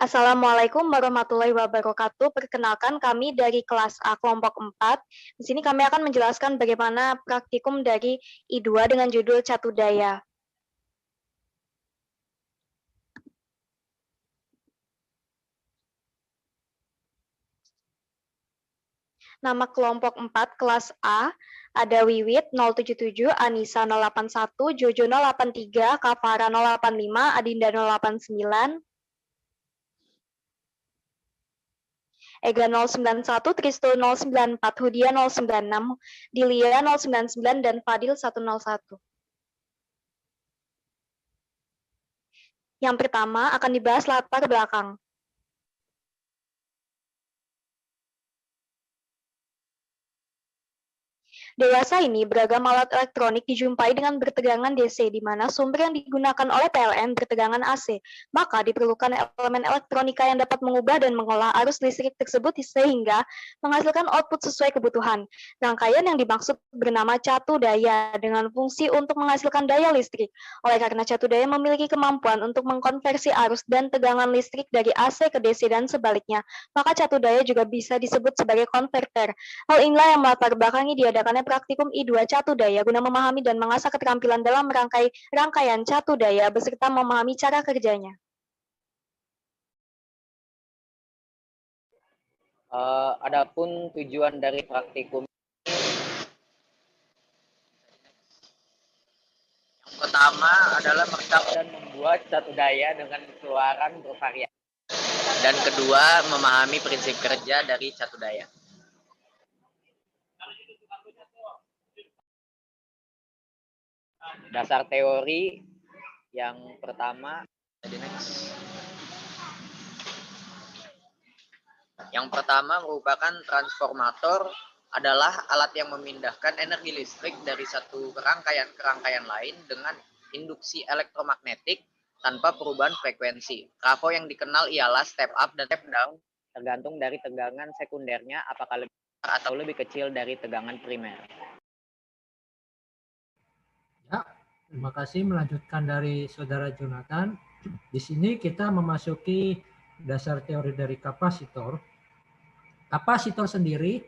Assalamualaikum warahmatullahi wabarakatuh. Perkenalkan kami dari kelas A kelompok 4. Di sini kami akan menjelaskan bagaimana praktikum dari I2 dengan judul Catu Daya. Nama kelompok 4 kelas A ada Wiwit 077, Anissa 081, Jojo 083, Kavara 085, Adinda 089, Ega 091, Tristo 094, Hudia 096, Dilia 099, dan Fadil 101. Yang pertama akan dibahas latar belakang. Dewasa ini beragam alat elektronik dijumpai dengan bertegangan DC, di mana sumber yang digunakan oleh PLN bertegangan AC. Maka diperlukan elemen elektronika yang dapat mengubah dan mengolah arus listrik tersebut sehingga menghasilkan output sesuai kebutuhan. Rangkaian yang dimaksud bernama catu daya dengan fungsi untuk menghasilkan daya listrik. Oleh karena catu daya memiliki kemampuan untuk mengkonversi arus dan tegangan listrik dari AC ke DC dan sebaliknya, maka catu daya juga bisa disebut sebagai konverter. Hal inilah yang melatar belakangi diadakannya praktikum I2 Catu Daya guna memahami dan mengasah keterampilan dalam rangkaian catu daya beserta memahami cara kerjanya. Adapun tujuan dari praktikum yang pertama adalah merekam dan membuat catu daya dengan keluaran bervariasi. Dan kedua, memahami prinsip kerja dari catu daya. Dasar teori yang pertama, merupakan transformator adalah alat yang memindahkan energi listrik dari satu rangkaian ke rangkaian lain dengan induksi elektromagnetik tanpa perubahan frekuensi. Trafo yang dikenal ialah step up dan step down tergantung dari tegangan sekundernya apakah lebih besar atau lebih kecil dari tegangan primer. Ya, terima kasih. Melanjutkan dari Saudara Jonathan. Di sini kita memasuki dasar teori dari kapasitor. Kapasitor sendiri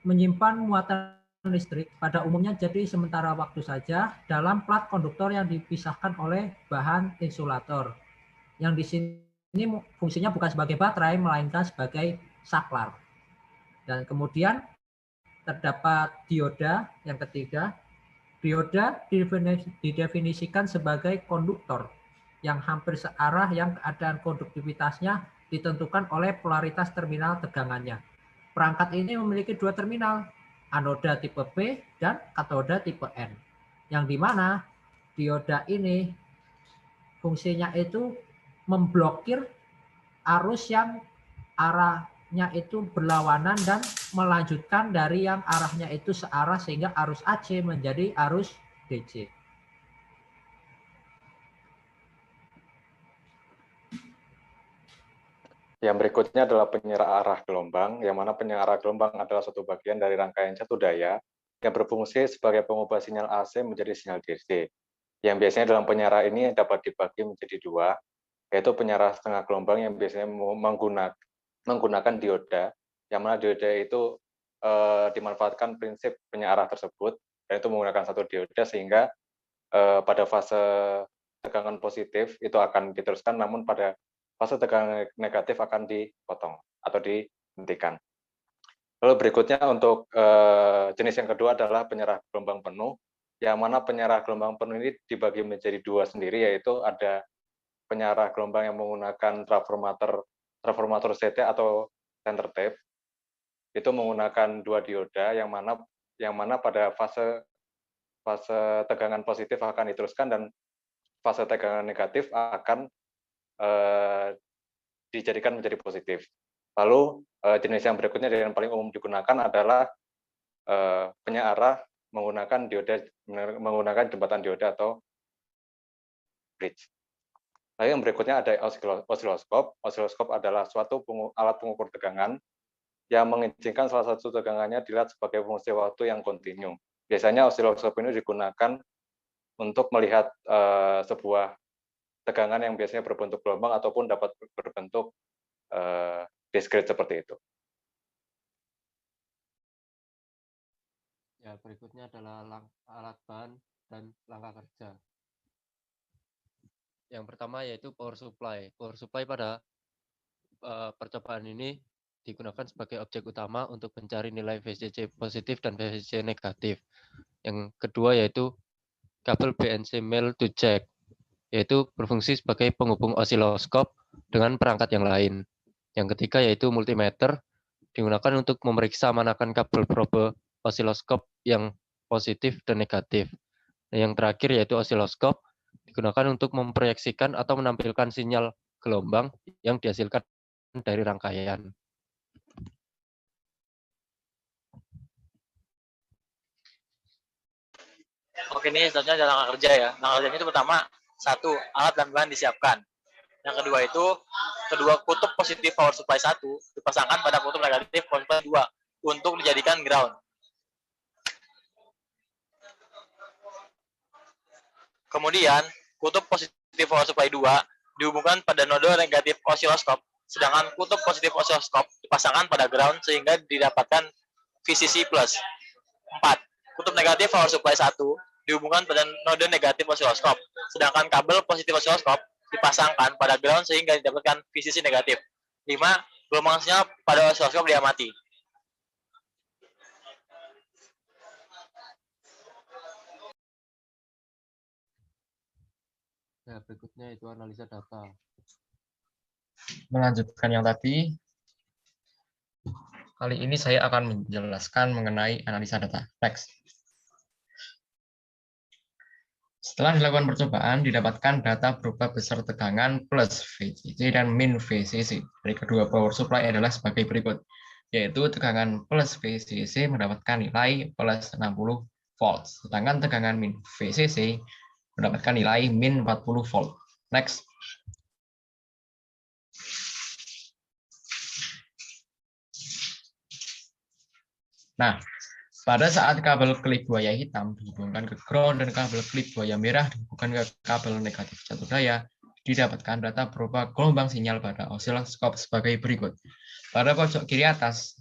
menyimpan muatan listrik pada umumnya jadi sementara waktu saja dalam plat konduktor yang dipisahkan oleh bahan insulator. Yang di sini fungsinya bukan sebagai baterai melainkan sebagai saklar. Dan kemudian terdapat dioda yang ketiga. Dioda didefinisikan sebagai konduktor yang hampir searah yang keadaan konduktivitasnya ditentukan oleh polaritas terminal tegangannya. Perangkat ini memiliki dua terminal, anoda tipe P dan katoda tipe N. Yang dimana dioda ini fungsinya itu memblokir arus yang arahnya itu berlawanan dan melanjutkan dari yang arahnya itu searah sehingga arus AC menjadi arus DC. Yang berikutnya adalah penyerah arah gelombang, yang mana penyerah arah gelombang adalah suatu bagian dari rangkaian catu daya yang berfungsi sebagai pengubah sinyal AC menjadi sinyal DC. Yang biasanya dalam penyerah ini dapat dibagi menjadi dua, yaitu penyerah setengah gelombang yang biasanya menggunakan dioda, yang mana dioda itu dimanfaatkan prinsip penyarah tersebut, dan itu menggunakan satu dioda sehingga pada fase tegangan positif itu akan diteruskan, namun pada fase tegangan negatif akan dipotong atau dihentikan. Lalu berikutnya untuk jenis yang kedua adalah penyerah gelombang penuh, yang mana penyerah gelombang penuh ini dibagi menjadi dua sendiri, yaitu ada penyerah gelombang yang menggunakan transformator CT atau center tape, itu menggunakan dua dioda yang mana pada fase tegangan positif akan diteruskan dan fase tegangan negatif akan dijadikan menjadi positif. Lalu jenis yang berikutnya yang paling umum digunakan adalah penyarah menggunakan jembatan dioda atau bridge. Lalu yang berikutnya ada osiloskop. Osiloskop adalah suatu alat pengukur tegangan yang mengizinkan salah satu tegangannya dilihat sebagai fungsi waktu yang kontinu. Biasanya osiloskop ini digunakan untuk melihat sebuah tegangan yang biasanya berbentuk gelombang ataupun dapat berbentuk discrete seperti itu. Ya, berikutnya adalah alat bahan dan langkah kerja. Yang pertama yaitu power supply. Power supply pada percobaan ini digunakan sebagai objek utama untuk mencari nilai VCC positif dan VCC negatif. Yang kedua yaitu kabel BNC male to jack, yaitu berfungsi sebagai penghubung osiloskop dengan perangkat yang lain. Yang ketiga yaitu multimeter, digunakan untuk memeriksa manakan kabel probe osiloskop yang positif dan negatif. Dan yang terakhir yaitu osiloskop, digunakan untuk memproyeksikan atau menampilkan sinyal gelombang yang dihasilkan dari rangkaian. Oke, ini selanjutnya adalah langkah kerja ya. Langkah kerjanya itu pertama, satu, alat dan bahan disiapkan. Yang kedua itu, kedua kutub positif power supply 1 dipasangkan pada kutub negatif power supply 2 untuk dijadikan ground. Kemudian, kutub positif power supply 2 dihubungkan pada node negatif osiloskop, sedangkan kutub positif osiloskop dipasangkan pada ground sehingga didapatkan VCC+. 4. Kutub negatif power supply 1 dihubungkan pada node negatif osiloskop, sedangkan kabel positif osiloskop dipasangkan pada ground sehingga didapatkan VCC negatif. 5. Gelombang sinyal pada osiloskop diamati. Nah, berikutnya itu analisa data. Melanjutkan yang tadi, kali ini saya akan menjelaskan mengenai analisa data. Next. Setelah dilakukan percobaan, didapatkan data berupa besar tegangan plus VCC dan min VCC. Dari kedua power supply adalah sebagai berikut, yaitu tegangan plus VCC mendapatkan nilai plus 60 volt, sedangkan tegangan min VCC mendapatkan nilai min 40 volt. Next. Nah, pada saat kabel klip buaya hitam dihubungkan ke ground dan kabel klip buaya merah dihubungkan ke kabel negatif satu daya, didapatkan data berupa gelombang sinyal pada osiloskop sebagai berikut. Pada pojok kiri atas,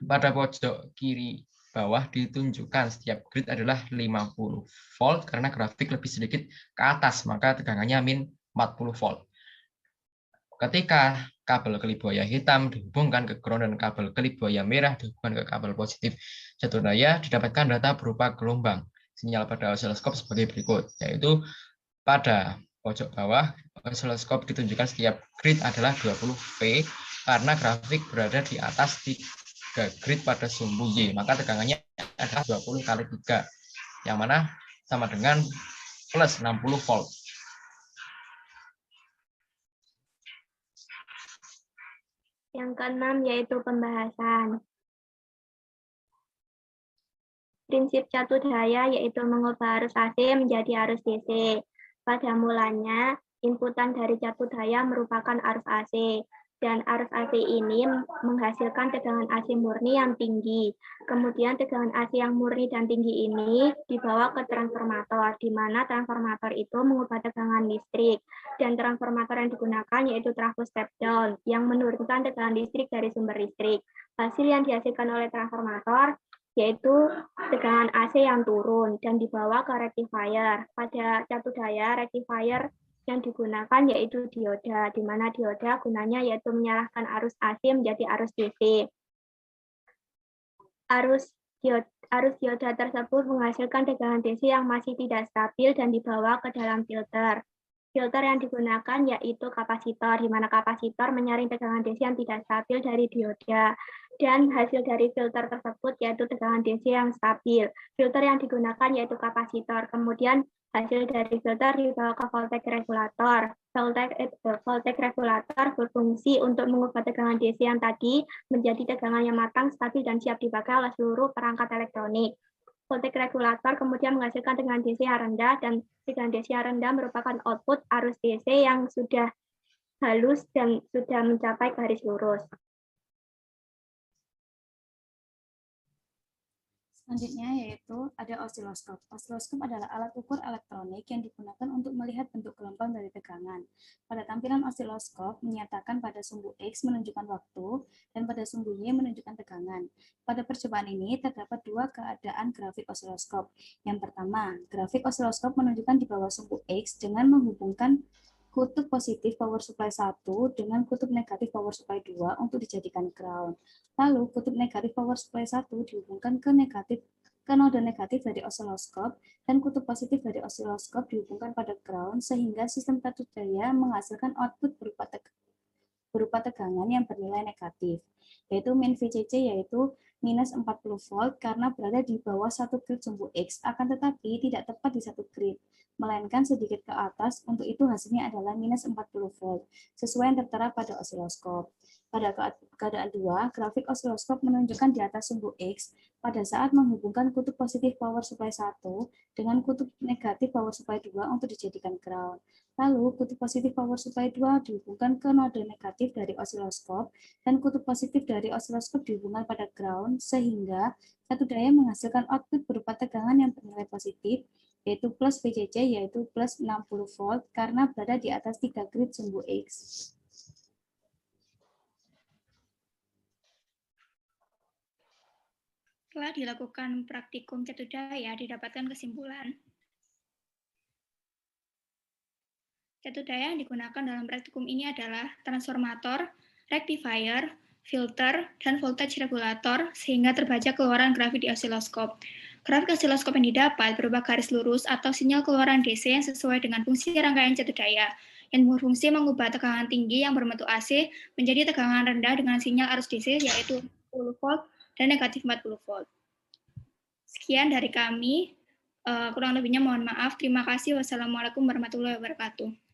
pada pojok kiri bawah ditunjukkan setiap grid adalah 50 volt karena grafik lebih sedikit ke atas, maka tegangannya min 40 volt. Ketika kabel kelip buaya hitam dihubungkan ke ground dan kabel kelip buaya merah dihubungkan ke kabel positif satu daya, didapatkan data berupa gelombang sinyal pada osiloskop sebagai berikut, yaitu pada pojok bawah osiloskop ditunjukkan setiap grid adalah 20 V karena grafik berada di atas 3 grid pada sumbu Y, maka tegangannya adalah 20 kali 3, yang mana sama dengan plus 60 volt. Yang keenam yaitu pembahasan. Prinsip satu daya yaitu mengubah arus AC menjadi arus DC. Pada mulanya, inputan dari satu daya merupakan arus AC, dan arus AC ini menghasilkan tegangan AC murni yang tinggi. Kemudian tegangan AC yang murni dan tinggi ini dibawa ke transformator, di mana transformator itu mengubah tegangan listrik. Dan transformator yang digunakan yaitu trafo step down, yang menurunkan tegangan listrik dari sumber listrik. Hasil yang dihasilkan oleh transformator yaitu tegangan AC yang turun dan dibawa ke rectifier. Pada satu daya, rectifier yang digunakan yaitu dioda, di mana dioda gunanya yaitu menyalahkan arus AC menjadi arus DC. Arus dioda tersebut menghasilkan tegangan DC yang masih tidak stabil dan dibawa ke dalam filter. Filter yang digunakan yaitu kapasitor, di mana kapasitor menyaring tegangan DC yang tidak stabil dari dioda. Dan hasil dari filter tersebut yaitu tegangan DC yang stabil. Filter yang digunakan yaitu kapasitor. Kemudian hasil dari filter dibawa ke voltage regulator. Voltage regulator berfungsi untuk mengubah tegangan DC yang tadi menjadi tegangan yang matang, stabil, dan siap dipakai oleh seluruh perangkat elektronik. Voltage regulator kemudian menghasilkan tegangan DC yang rendah, dan tegangan DC yang rendah merupakan output arus DC yang sudah halus dan sudah mencapai garis lurus. Selanjutnya yaitu ada osiloskop. Osiloskop adalah alat ukur elektronik yang digunakan untuk melihat bentuk gelombang dari tegangan. Pada tampilan osiloskop menyatakan pada sumbu X menunjukkan waktu dan pada sumbu Y menunjukkan tegangan. Pada percobaan ini terdapat dua keadaan grafik osiloskop. Yang pertama, grafik osiloskop menunjukkan di bawah sumbu X dengan menghubungkan kutub positif power supply 1 dengan kutub negatif power supply 2 untuk dijadikan ground. Lalu kutub negatif power supply 1 dihubungkan ke node negatif dari osiloskop dan kutub positif dari osiloskop dihubungkan pada ground sehingga sistem catur daya menghasilkan output berupa tegangan yang bernilai negatif, yaitu min VCC yaitu minus 40 volt karena berada di bawah satu grid sumbu X, akan tetapi tidak tepat di satu grid, melainkan sedikit ke atas, untuk itu hasilnya adalah minus 40 volt, sesuai yang tertera pada osiloskop. Pada keadaan 2, grafik osiloskop menunjukkan di atas sumbu X pada saat menghubungkan kutub positif power supply 1 dengan kutub negatif power supply 2 untuk dijadikan ground. Lalu, kutub positif power supply 2 dihubungkan ke node negatif dari osiloskop dan kutub positif dari osiloskop dihubungkan pada ground, sehingga satu daya menghasilkan output berupa tegangan yang bernilai positif, yaitu plus VCC, yaitu plus 60 volt, karena berada di atas 3 grid sumbu X. Setelah dilakukan praktikum catur daya, didapatkan kesimpulan. Catur daya yang digunakan dalam praktikum ini adalah transformator, rectifier, filter, dan voltage regulator sehingga terbaca keluaran grafik di osiloskop. Grafik osiloskop yang didapat berupa garis lurus atau sinyal keluaran DC yang sesuai dengan fungsi rangkaian catur daya yang berfungsi mengubah tegangan tinggi yang berbentuk AC menjadi tegangan rendah dengan sinyal arus DC yaitu 10 volt dan negatif 40 volt. Sekian dari kami. Kurang lebihnya mohon maaf. Terima kasih. Wassalamualaikum warahmatullahi wabarakatuh.